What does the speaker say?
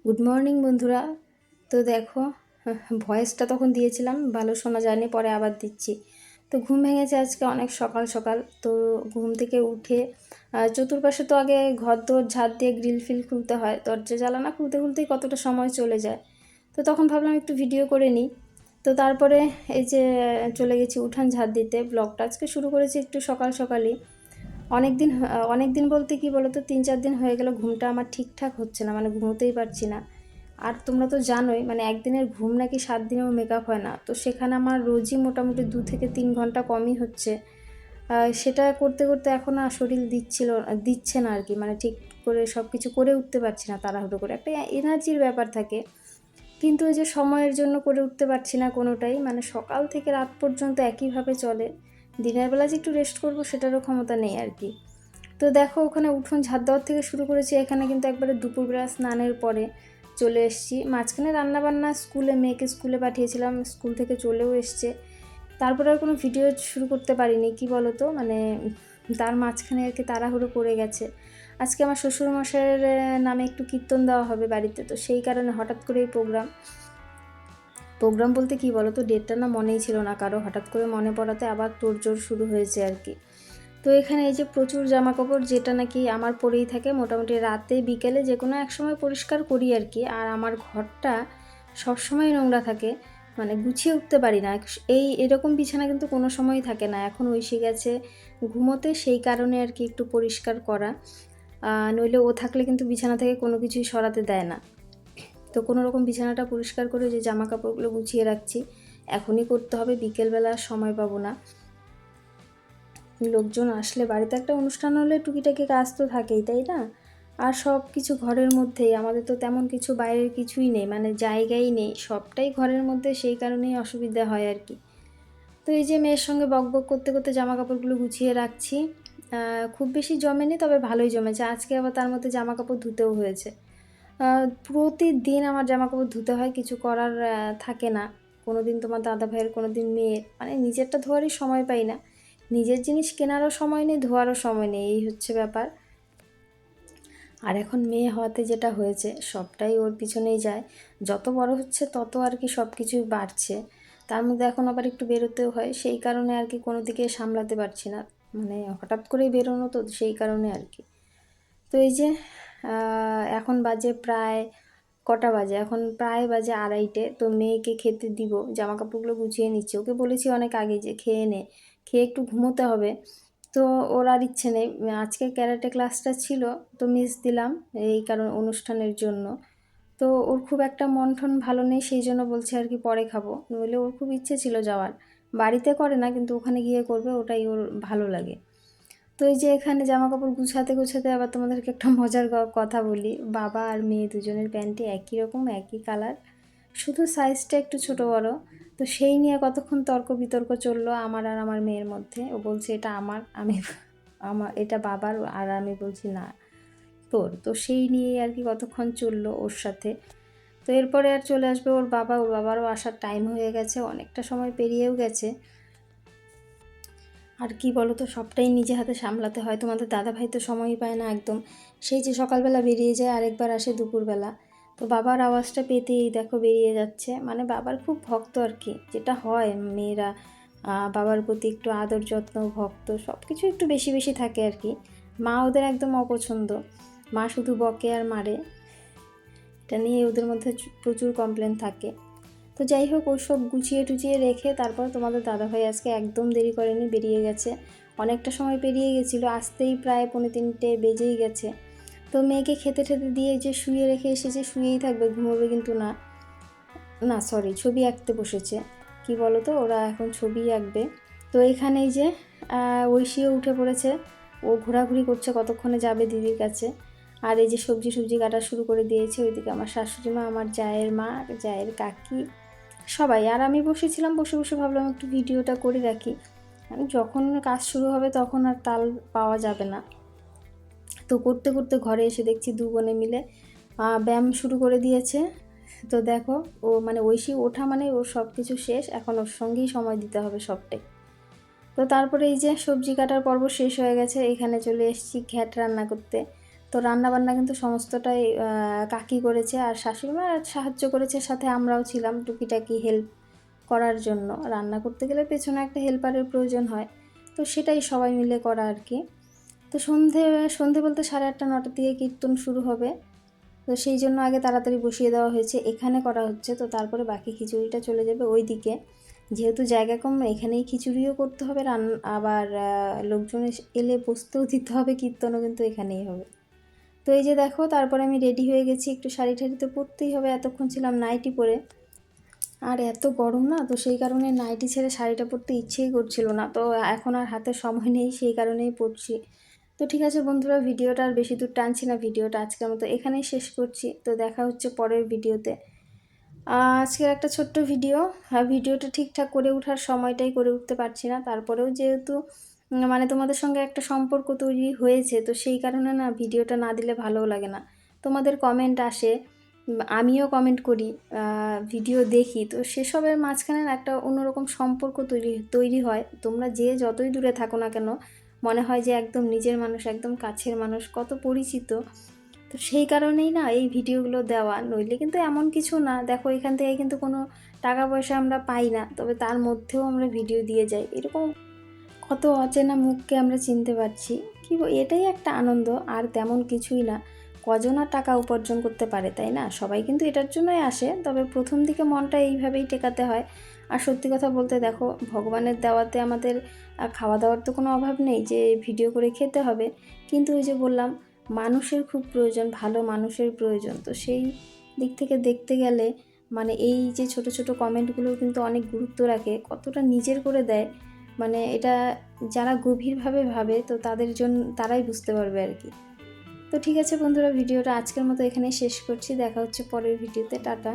Good morning বন্ধুরা। তো দেখো, ভয়েসটা তখন দিয়েছিলাম, ভালো শোনা যায়নি, পরে আবার দিচ্ছি। তো ঘুম ভেঙেছে আজকে অনেক সকাল সকাল। তো ঘুম থেকে উঠে চতুর্পাশে তো আগে ঘর দোর ঝাড় দিয়ে গ্রিল ফিল খুলতে হয়, দরজা জ্বালানা খুলতে খুলতেই কতটা সময় চলে যায়। তো তখন ভাবলাম একটু ভিডিও করে নিই। তো তারপরে এই যে চলে গেছি উঠান ঝাড় দিতে। ব্লগটা আজকে শুরু করেছি একটু সকাল সকালই। অনেক দিন বলতে কি বলতো, 3-4 দিন হয়ে গেল ঘুমটা আমার ঠিকঠাক হচ্ছে না, মানে ঘুমোতেই পারছি না। আর তোমরা তো জানোই, মানে একদিনের ঘুম নাকি 7 দিনেও মেকআপ হয় না। তো সেখানে আমার রোজই মোটামুটি 2 থেকে 3 ঘন্টা কমই হচ্ছে। সেটা করতে করতে এখন আর শরীর দিচ্ছে না আর কি, মানে ঠিক করে সব কিছু করে উঠতে পারছি না। তাড়াহুড়ো করে একটা এনার্জির ব্যাপার থাকে, কিন্তু ওই যে সময়ের জন্য করে উঠতে পারছি না কোনোটাই। মানে সকাল থেকে রাত পর্যন্ত একইভাবে চলে। দিনের বেলা যে একটু রেস্ট করবো সেটারও ক্ষমতা নেই আর কি। তো দেখো, ওখানে উঠোন ঝাড় দেওয়ার থেকে শুরু করেছি, এখানে কিন্তু একবারে দুপুরবেলা স্নানের পরে চলে এসেছি। মাঝখানে রান্নাবান্না, মেয়েকে স্কুলে পাঠিয়েছিলাম, স্কুল থেকে চলেও এসছে। তারপরে আর কোনো ভিডিও শুরু করতে পারিনি, কি বলো তো, মানে তার মাঝখানে আর কি তাড়াহুড়ো পড়ে গেছে। আজকে আমার শ্বশুরমশাইয়ের নামে একটু কীর্তন দেওয়া হবে বাড়িতে, তো সেই কারণে হঠাৎ করেই প্রোগ্রাম বলতে কি বলো তো, ডেটটা না মনেই ছিল না কারো, হঠাৎ করে মনে পড়াতে আবার তোড়জোড় শুরু হয়েছে আর কি। তো এখানে এই যে প্রচুর জামা কাপড়, যেটা নাকি আমার পরেই থাকে মোটামুটি রাতে বিকেলে যে কোনো এক সময় পরিষ্কার করি আর কি। আর আমার ঘরটা সবসময় নোংরা থাকে, মানে গুছিয়ে উঠতে পারি না। এরকম বিছানা কিন্তু কোনো সময়ই থাকে না, এখন ঐশী গেছে ঘুমোতে, সেই কারণে আর কি একটু পরিষ্কার করা। নইলে ও থাকলে কিন্তু বিছানা থেকে কোনো কিছুই সরাতে দেয় না। তো কোনো রকম বিছানাটা পরিষ্কার করে যে জামা কাপড়গুলো গুছিয়ে রাখছি, এখনই করতে হবে, বিকেলবেলা সময় পাবো না। লোকজন আসলে, বাড়িতে একটা অনুষ্ঠান হলে টুকিটাকি কাজ তো থাকেই, তাই না? আর সব কিছু ঘরের মধ্যেই, আমাদের তো তেমন কিছু বাইরের কিছুই নেই, মানে জায়গাই নেই, সবটাই ঘরের মধ্যে, সেই কারণেই অসুবিধা হয় আর কি। তো এই যে মেয়ের সঙ্গে বকবক করতে করতে জামা কাপড়গুলো গুছিয়ে রাখছি। খুব বেশি জমেনি, তবে ভালোই জমেছে। আজকে আবার তার মধ্যে জামা কাপড় ধুতেও হয়েছে। প্রতিদিন আমার জামা কাপড় ধুতে হয়, কিছু করার থাকে না। কোনো দিন তোমার দাদা ভাইয়ের, কোনো দিন মেয়ের, মানে নিজেরটা ধোয়ারই সময় পাই না। নিজের জিনিস কেনারও সময় নেই, ধোয়ারও সময় নেই, এই হচ্ছে ব্যাপার। আর এখন মেয়ে হওয়াতে যেটা হয়েছে, সবটাই ওর পিছনেই যায়। যত বড় হচ্ছে তত আর কি সব কিছুই বাড়ছে। তার মধ্যে এখন আবার একটু বেরোতেও হয়, সেই কারণে আর কি কোনো দিকে সামলাতে পারছি না, মানে হঠাৎ করেই বেরোনো, তো সেই কারণে আর কি। তো এই যে এখন বাজে প্রায় কটা বাজে, এখন প্রায় বাজে 2:30। তো মেয়েকে খেতে দিব, জামা কাপড়গুলো গুছিয়ে নিচ্ছি। ওকে বলেছি অনেক আগে যে খেয়ে নে, খেয়ে একটু ঘুমোতে হবে। তো ওর আর ইচ্ছে নেই। আজকে ক্যারাটে ক্লাসটা ছিল, তো মিস দিলাম এই কারণ অনুষ্ঠানের জন্য। তো ওর খুব একটা মন টন ভালো নেই, সেই জন্য বলছে আর কি পরে খাবো। নইলে ওর খুব ইচ্ছে ছিল যাওয়ার। বাড়িতে করে না, কিন্তু ওখানে গিয়ে করবে, ওটাই ওর ভালো লাগে। তো এই যে এখানে জামা কাপড় গুছাতে গুছাতে আবার তোমাদেরকে একটা মজার কথা বলি। বাবা আর মেয়ে দুজনের প্যান্টই একই রকম, একই কালার, শুধু সাইজটা একটু ছোট বড়। তো সেই নিয়ে কতক্ষণ তর্ক বিতর্ক চললো আমার আর আমার মেয়ের মধ্যে। ও বলছে এটা আমার এটা বাবার, আর আমি বলছি না তোর। তো সেই নিয়েই আর কি কতক্ষণ চললো ওর সাথে। তো এরপরে আর চলে আসবে ওর বাবা, ওর বাবারও আসার টাইম হয়ে গেছে, অনেকটা সময় পেরিয়েও গেছে। আর কি বলো তো, সবটাই নিজে হাতে সামলাতে হয়। তোমাদের দাদাভাই তো সময়ই পায় না একদম, সেই যে সকালবেলা বেরিয়ে যায়, আরেকবার আসে দুপুরবেলা। তো বাবার আওয়াজটা পেতেই দেখো বেরিয়ে যাচ্ছে, মানে বাবার খুব ভক্ত আর কি, যেটা হয় মেয়েরা বাবার প্রতি একটু আদর যত্ন, ভক্ত সব কিছু একটু বেশি বেশি থাকে আর কি। মা ওদের একদম অপছন্দ, মা শুধু বকে আর মারে, এটা নিয়ে ওদের মধ্যে প্রচুর কমপ্লেন থাকে। তো যাই হোক, ওইসব গুছিয়ে টুচিয়ে রেখে তারপর তোমাদের দাদাভাই আজকে একদম দেরি করেনি, বেরিয়ে গেছে। অনেকটা সময় পেরিয়ে গেছিলো, আসতেই প্রায় 2:45 বেজেই গেছে। তো মেয়েকে খেতে ঠেতে দিয়ে যে শুয়ে রেখে এসেছে, শুয়েই থাকবে, ঘুমোবে কিন্তু না। না সরি, ছবি আঁকতে বসেছে। কি বলো তো, ওরা এখন ছবি আঁকবে। তো এখানেই যে ঐশীও উঠে পড়েছে, ও ঘোরাঘুরি করছে, কতক্ষণে যাবে দিদির কাছে। আর এই যে সবজি কাটা শুরু করে দিয়েছে, ওইদিকে আমার শাশুড়ি মা, আমার জায়ের মা, জায়ের কাকি, সবাই। আর আমি বসেছিলাম, বসে বসে ভাবলাম একটু ভিডিওটা করে রাখি, মানে যখন কাজ শুরু হবে তখন আর তাল পাওয়া যাবে না। তো করতে করতে ঘরে এসে দেখছি দু বোনে মিলে ব্যায়াম শুরু করে দিয়েছে। তো দেখো, ও মানে ঐশী ওঠা মানে ওর সব কিছু শেষ, এখন ওর সঙ্গেই সময় দিতে হবে সবটাই। তো তারপরে এই যে সবজি কাটার পর্ব শেষ হয়ে গেছে, এখানে চলে এসেছি ঘ্যাট রান্না করতে। তো তো রান্নাবান্না কিন্তু সমস্তটাই কাকি করেছে, আর শাশুড়িমা সাহায্য করেছে, সাথে আমরাও ছিলাম টুকিটাকি হেল্প করার জন্য। রান্না করতে গেলে পেছনে একটা হেল্পারের প্রয়োজন হয়, তো সেটাই সবাই মিলে করা আর কি। তো সন্ধে বলতে 8:30-9টার দিকে কীর্তন শুরু হবে, তো সেই জন্য আগে তাড়াতাড়ি বসিয়ে দেওয়া হয়েছে, এখানে করা হচ্ছে। তো তারপরে বাকি খিচুড়িটা চলে যাবে ওই দিকে, যেহেতু জায়গা কম এখানেই খিচুড়িও করতে হবে, আবার লোকজন এলে বসতেও দিতে হবে, কীর্তনও কিন্তু এখানেই হবে। তো এই যে দেখো, তারপরে আমি রেডি হয়ে গেছি, একটু শাড়ি ঠাড়ি তো পরতেই হবে, এতক্ষণ ছিলাম নাইটি পরে, আর এত গরম না, তো সেই কারণে নাইটি ছেড়ে শাড়িটা পরতে ইচ্ছেই করছিল না। তো এখন আর হাতে সময় নেই, সেই কারণেই পরছি। তো ঠিক আছে বন্ধুরা, ভিডিওটা আর বেশি দূর টানছি না, ভিডিওটা আজকের মতো এখানেই শেষ করছি। তো দেখা হচ্ছে পরের ভিডিওতে। আজকের একটা ছোট্ট ভিডিও, ভিডিওটা ঠিকঠাক করে ওঠার সময়টাই করে উঠতে পারছি না, তারপরেও যেহেতু মানে তোমাদের সঙ্গে একটা সম্পর্ক তৈরি হয়েছে, তো সেই কারণে না ভিডিওটা না দিলে ভালোও লাগে না। তোমাদের কমেন্ট আসে, আমিও কমেন্ট করি, ভিডিও দেখি, তো সেসবের মাঝখানে না একটা অন্যরকম সম্পর্ক তৈরি হয়। তোমরা যতই দূরে থাকো না কেন, মনে হয় যে একদম নিজের মানুষ, একদম কাছের মানুষ, কত পরিচিত। তো সেই কারণেই না এই ভিডিওগুলো দেওয়া, নইলে কিন্তু এমন কিছু না। দেখো, এখান থেকে কিন্তু কোনো টাকা পয়সা আমরা পাই না, তবে তার মধ্যেও আমরা ভিডিও দিয়ে যাই। এরকম কত অচেনা মুখকে আমরা চিনতে পারছি, এটাই একটা আনন্দ, আর তেমন কিছুই না। কজন আর টাকা উপার্জন করতে পারে, তাই না? সবাই কিন্তু এটার জন্যই আসে, তবে প্রথম দিকে মনটা এইভাবেই টেকাতে হয়। আর সত্যি কথা বলতে দেখো, ভগবানের দেওয়াতে আমাদের খাওয়া দাওয়ার তো কোনো অভাব নেই যে ভিডিও করে খেতে হবে, কিন্তু ওই যে বললাম, মানুষের খুব প্রয়োজন, ভালো মানুষের প্রয়োজন। তো সেই দিক থেকে দেখতে গেলে মানে এই যে ছোট ছোট কমেন্টগুলো কিন্তু অনেক গুরুত্ব রাখে, কতটা নিজের করে দেয়, মানে এটা যারা গভীরভাবে ভাবে, তো তারাই বুঝতে পারবে আর কি। তো ঠিক আছে বন্ধুরা, ভিডিওটা আজকের মতো এখানেই শেষ করছি, দেখা হচ্ছে পরের ভিডিওতে, টাটা।